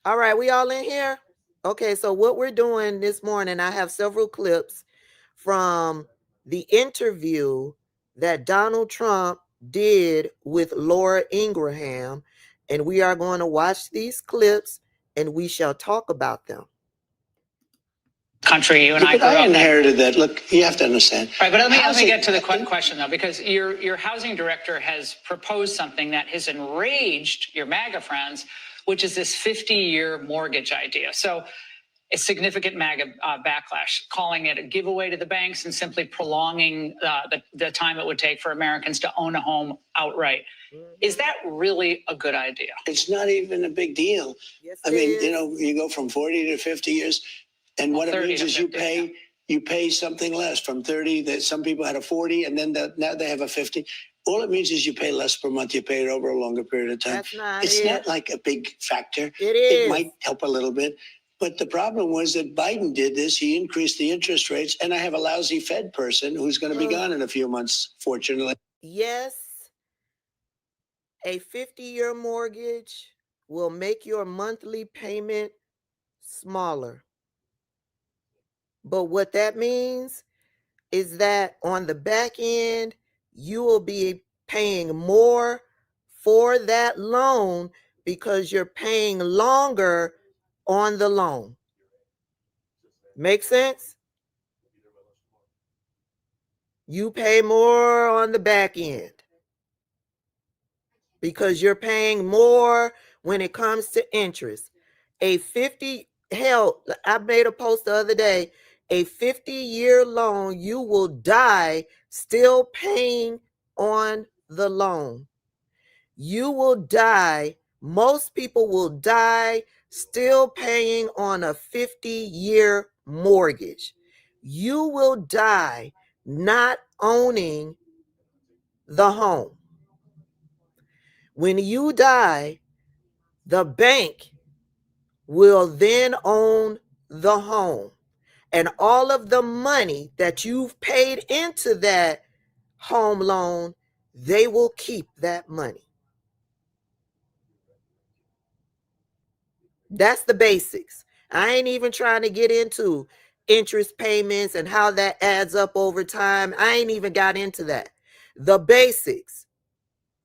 All right, we all in here? Okay, so what we're doing this morning, I have several clips from the interview that Donald Trump did with Laura Ingraham, and we are going to watch these clips and we shall talk about them. Country, you and I grew up inherited that. Look, you have to understand. Right, but let me get to the question, though, because your housing director has proposed something that has enraged your MAGA friends, which is this 50-year mortgage idea. So a significant MAGA backlash, calling it a giveaway to the banks and simply prolonging the time it would take for Americans to own a home outright. Is that really a good idea? It's not even a big deal. Yes, I mean, you go from 40 to 50 years. And what it means is 50, you pay something less from 30. That some people had a 40, and then now they have a 50. All it means is you pay less per month. You pay it over a longer period of time. It's not like a big factor. It might help a little bit. But the problem was that Biden did this. He increased the interest rates. And I have a lousy Fed person who's going to be gone in a few months, fortunately. Yes, a 50-year mortgage will make your monthly payment smaller. But what that means is that on the back end, you will be paying more for that loan because you're paying longer on the loan. Make sense? You pay more on the back end because you're paying more when it comes to interest. I made a post the other day, a 50-year loan, you will die still paying on the loan. You will die, most people will die still paying on a 50-year mortgage. You will die not owning the home. When you die, the bank will then own the home. And all of the money that you've paid into that home loan, they will keep that money. That's the basics. I ain't even trying to get into interest payments and how that adds up over time. I ain't even got into that. The basics.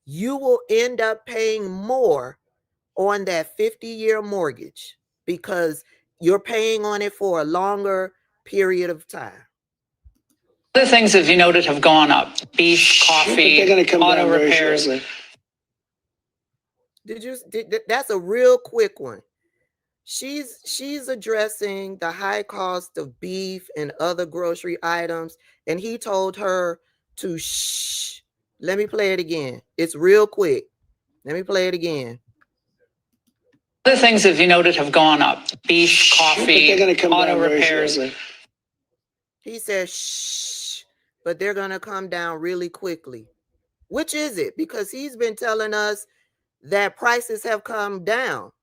You will end up paying more on that 50-year mortgage because you're paying on it for a longer period of time. Other things, as you noted, have gone up. Beef, coffee, auto repairs. That's a real quick one. She's addressing the high cost of beef and other grocery items, and he told her to shh. Let me play it again. It's real quick. Let me play it again. Other things, as you noted, have gone up. Beef, coffee, auto repairs. He says shh, but they're going to come down really quickly. Which is it? Because he's been telling us that prices have come down.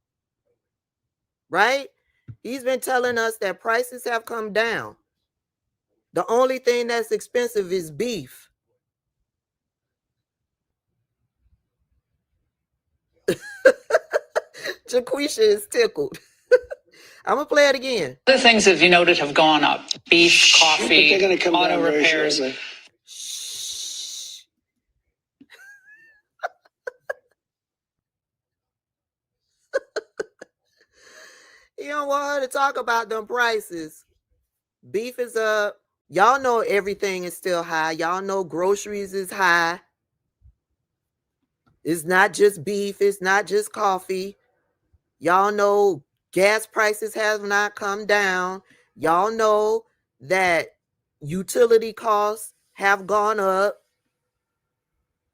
Right? He's been telling us that prices have come down. The only thing that's expensive is beef. Jaquisha is tickled. I'm going to play it again. Other things, as you noted, have gone up. Beef, coffee, auto repairs. Shh. You don't want her to talk about them prices. Beef is up. Y'all know everything is still high. Y'all know groceries is high. It's not just beef. It's not just coffee. Y'all know gas prices have not come down. Y'all know that utility costs have gone up.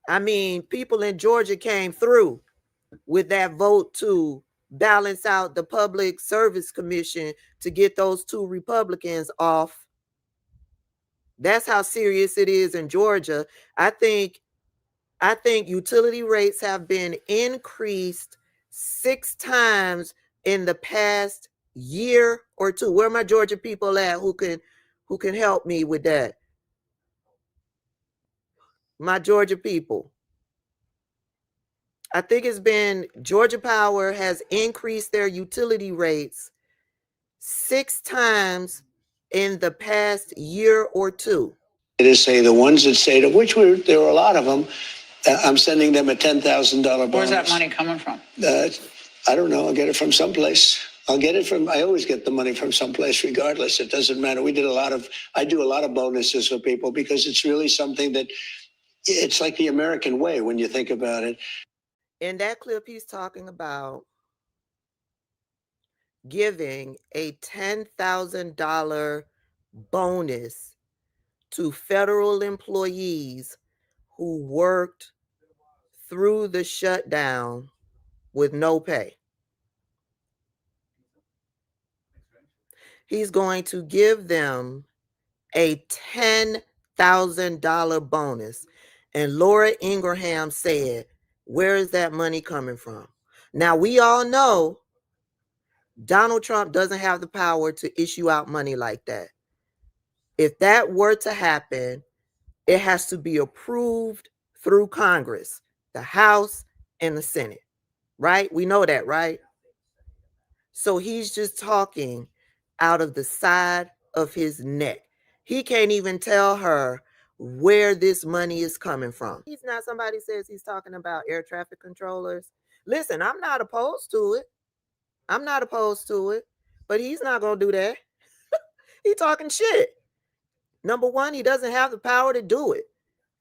I mean, people in Georgia came through with that vote to balance out the Public Service Commission to get those two Republicans off. That's how serious it is in Georgia. I think utility rates have been increased 6 times in the past year or two. Where are my Georgia people at who can help me with that? My Georgia people. I think it's been Georgia Power has increased their utility rates 6 times in the past year or two. It is say the ones that say to which there were a lot of them. I'm sending them a $10,000 bonus. Where's that money coming from? I don't know. I'll get it from someplace. I always get the money from someplace regardless. It doesn't matter. I do a lot of bonuses for people because it's really something that it's like the American way when you think about it. In that clip, he's talking about giving a $10,000 bonus to federal employees who worked through the shutdown with no pay. He's going to give them a $10,000 bonus. And Laura Ingaham said, where is that money coming from? Now, we all know Donald Trump doesn't have the power to issue out money like that. If that were to happen, it has to be approved through Congress, the House and the Senate, right? We know that, right? So he's just talking out of the side of his neck. He can't even tell her where this money is coming from. He's not, somebody says he's talking about air traffic controllers. Listen, I'm not opposed to it. But he's not going to do that. He's talking shit. Number one, he doesn't have the power to do it.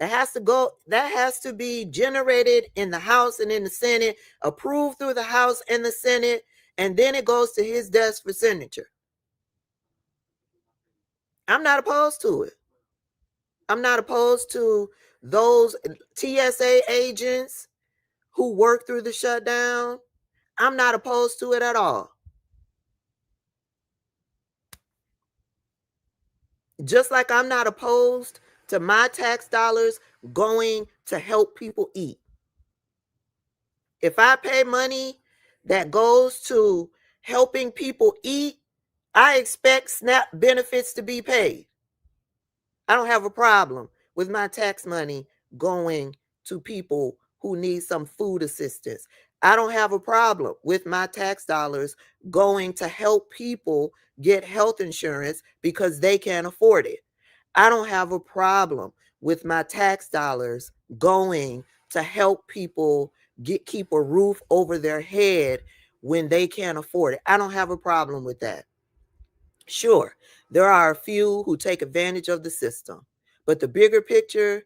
That has to be generated in the House and in the Senate, approved through the House and the Senate, and then it goes to his desk for signature. I'm not opposed to it. I'm not opposed to those TSA agents who work through the shutdown. I'm not opposed to it at all. Just like I'm not opposed to my tax dollars going to help people eat. If I pay money that goes to helping people eat, I expect SNAP benefits to be paid. I don't have a problem with my tax money going to people who need some food assistance. I don't have a problem with my tax dollars going to help people get health insurance because they can't afford it. I don't have a problem with my tax dollars going to help people keep a roof over their head when they can't afford it. I don't have a problem with that. Sure, there are a few who take advantage of the system, but the bigger picture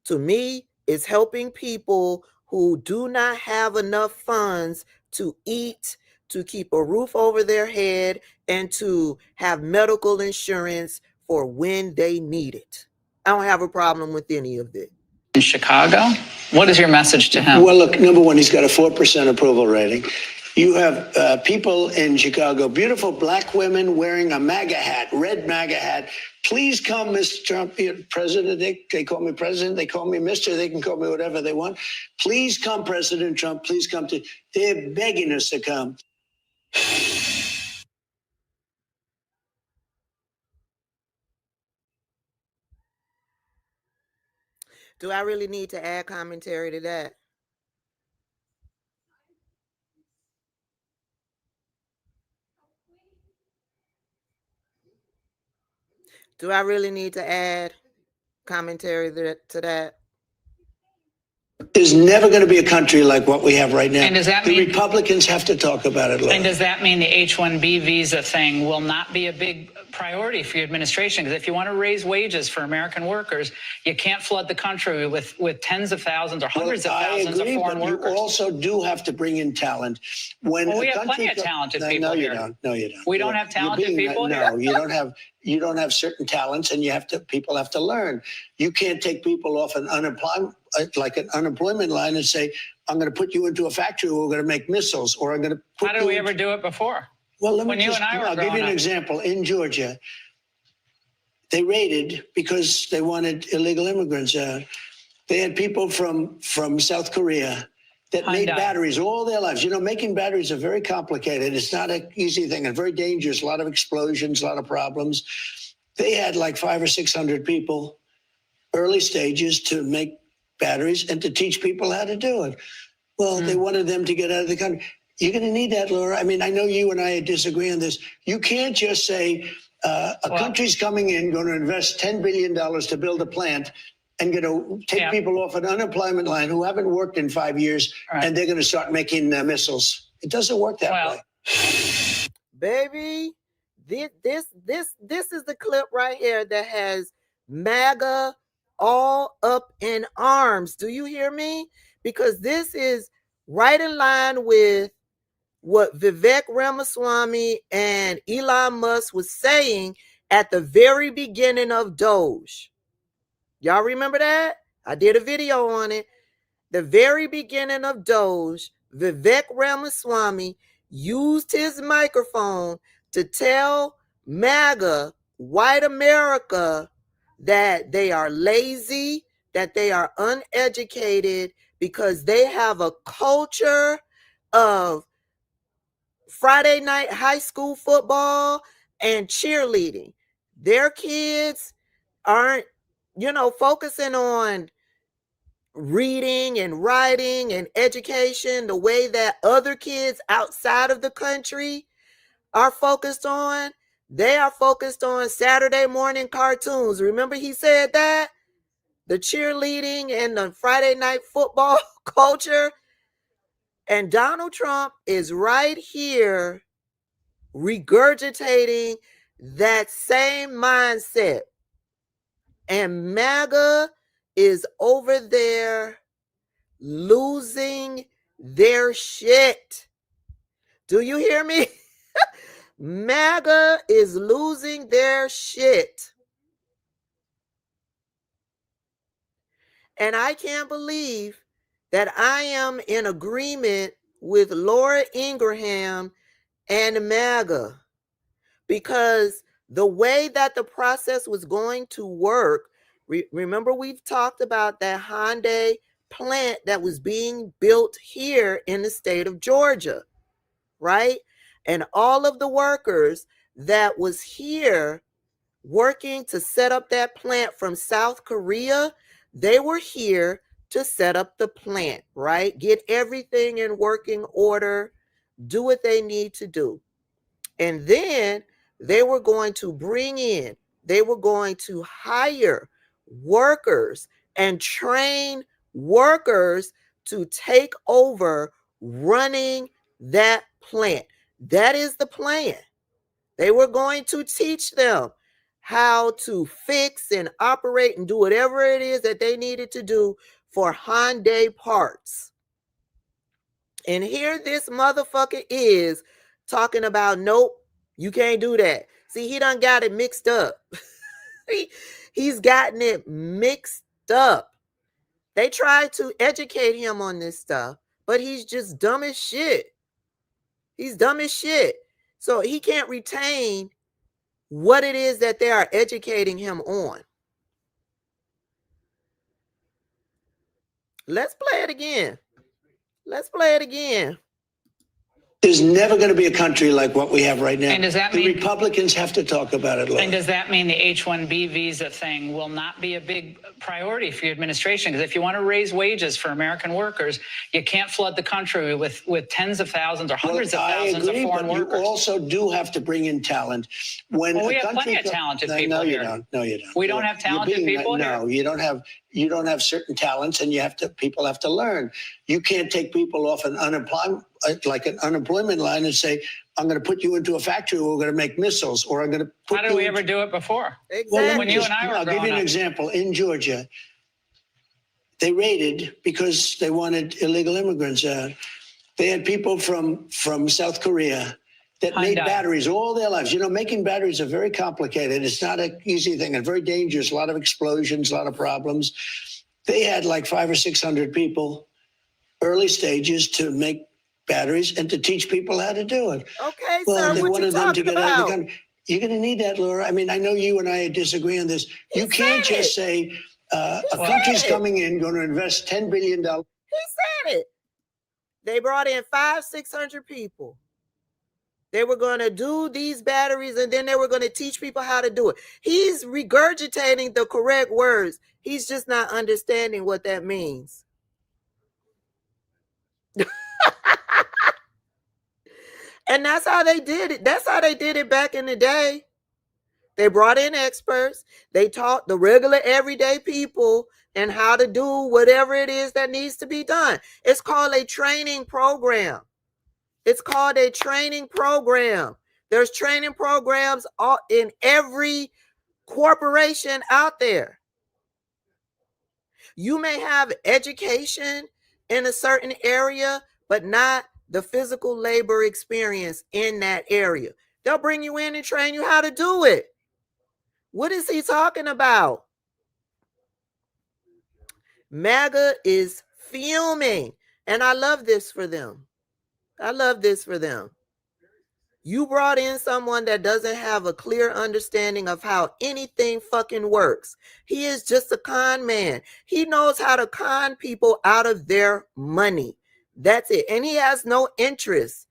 to me is helping people who do not have enough funds to eat, to keep a roof over their head, and to have medical insurance for when they need it. I don't have a problem with any of it. In Chicago, what is your message to him? Well, look, number one, he's got a 4% approval rating. You have people in Chicago, beautiful black women wearing a MAGA hat, red MAGA hat. Please come, Mr. Trump, President. They call me president. They call me Mr. They can call me whatever they want. Please come, President Trump. Please come to. They're begging us to come. Do I really need to add commentary to that? Do I really need to add commentary to that? There's never going to be a country like what we have right now. And does that mean the Republicans have to talk about it, Laura. And does that mean the H-1B visa thing will not be a big priority for your administration? Because if you want to raise wages for American workers, you can't flood the country with tens of thousands or hundreds of thousands of foreign workers. You also do have to bring in talent. We have plenty of talented people here. No, you don't. We don't have talented people here? No, you don't have. You don't have certain talents, and people have to learn. You can't take people off an unemployment line and say, I'm going to put you into a factory where we're going to make missiles, or I'm going to put How did we ever do it before? Well, I'll give you an example. In Georgia, they raided because they wanted illegal immigrants out. They had people from South Korea that made batteries all their lives. Making batteries are very complicated. It's not an easy thing and very dangerous. A lot of explosions, a lot of problems. They had like 500 or 600 people, early stages, to make batteries and to teach people how to do it. Well, they wanted them to get out of the country. You're going to need that, Laura. I mean, I know you and I disagree on this. You can't just say a country's coming in, going to invest $10 billion to build a plant and going to take people off an unemployment line who haven't worked in 5 years, and they're going to start making missiles. It doesn't work that way. Baby, this is the clip right here that has MAGA all up in arms. Do you hear me? Because this is right in line with what Vivek Ramaswamy and Elon Musk was saying at the very beginning of Doge. Y'all remember that? I did a video on it. The very beginning of Doge, Vivek Ramaswamy used his microphone to tell MAGA, white America, that they are lazy, that they are uneducated, because they have a culture of Friday night high school football and cheerleading. Their kids aren't, focusing on reading and writing and education the way that other kids outside of the country are focused on. They are focused on Saturday morning cartoons. Remember he said that? The cheerleading and the Friday night football culture. And Donald Trump is right here regurgitating that same mindset. And MAGA is over there losing their shit. Do you hear me? MAGA is losing their shit. And I can't believe that I am in agreement with Laura Ingaham and MAGA, because the way that the process was going to work, remember we've talked about that Hyundai plant that was being built here in the state of Georgia, right? And all of the workers that was here working to set up that plant from South Korea, they were here to set up the plant, right? Get everything in working order, do what they need to do. And then they were going to hire workers and train workers to take over running that plant. That is the plan. They were going to teach them how to fix and operate and do whatever it is that they needed to do for Hyundai parts. And here this motherfucker is talking about, nope, you can't do that. See, he done got it mixed up. He's gotten it mixed up. They tried to educate him on this stuff, but he's just dumb as shit. He's dumb as shit. So he can't retain what it is that they are educating him on. Let's play it again. Let's play it again. There's never going to be a country like what we have right now. And does that mean the Republicans have to talk about it, Laura? And does that mean the H-1B visa thing will not be a big priority for your administration? Because if you want to raise wages for American workers, you can't flood the country with tens of thousands or hundreds of thousands of foreign workers. You also do have to bring in talent. We have plenty of talented people here. No, you don't. We don't have talented people here? No, you don't have. You don't have certain talents, and people have to learn. You can't take people off an unemployment line and say, I'm going to put you into a factory where we're going to make missiles, or I'm going to put How did we ever do it before? Exactly. Well, when you and I were I'll give you an example. In Georgia, they raided because they wanted illegal immigrants out. They had people from South Korea that made batteries all their lives. Making batteries are very complicated. It's not an easy thing and very dangerous. A lot of explosions, a lot of problems. They had like 500 or 600 people, early stages, to make batteries and to teach people how to do it. Okay, well, sir, they wanted them to get out of the country. You're going to need that, Laura. I mean, I know you and I disagree on this. You can't just say a country's coming in, going to invest $10 billion. He said it. They brought in 500-600 people. They were going to do these batteries, and then they were going to teach people how to do it. He's regurgitating the correct words. He's just not understanding what that means. And that's how they did it. That's how they did it back in the day. They brought in experts. They taught the regular everyday people and how to do whatever it is that needs to be done. It's called a training program. It's called a training program. There's training programs in every corporation out there. You may have education in a certain area, but not the physical labor experience in that area. They'll bring you in and train you how to do it. What is he talking about? MAGA is fuming. And I love this for them. I love this for them. You brought in someone that doesn't have a clear understanding of how anything fucking works. He is just a con man. He knows how to con people out of their money. That's it. And he has no interest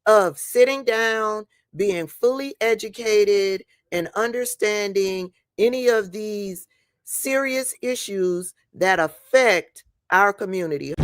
of sitting down, being fully educated, and understanding any of these serious issues that affect our community.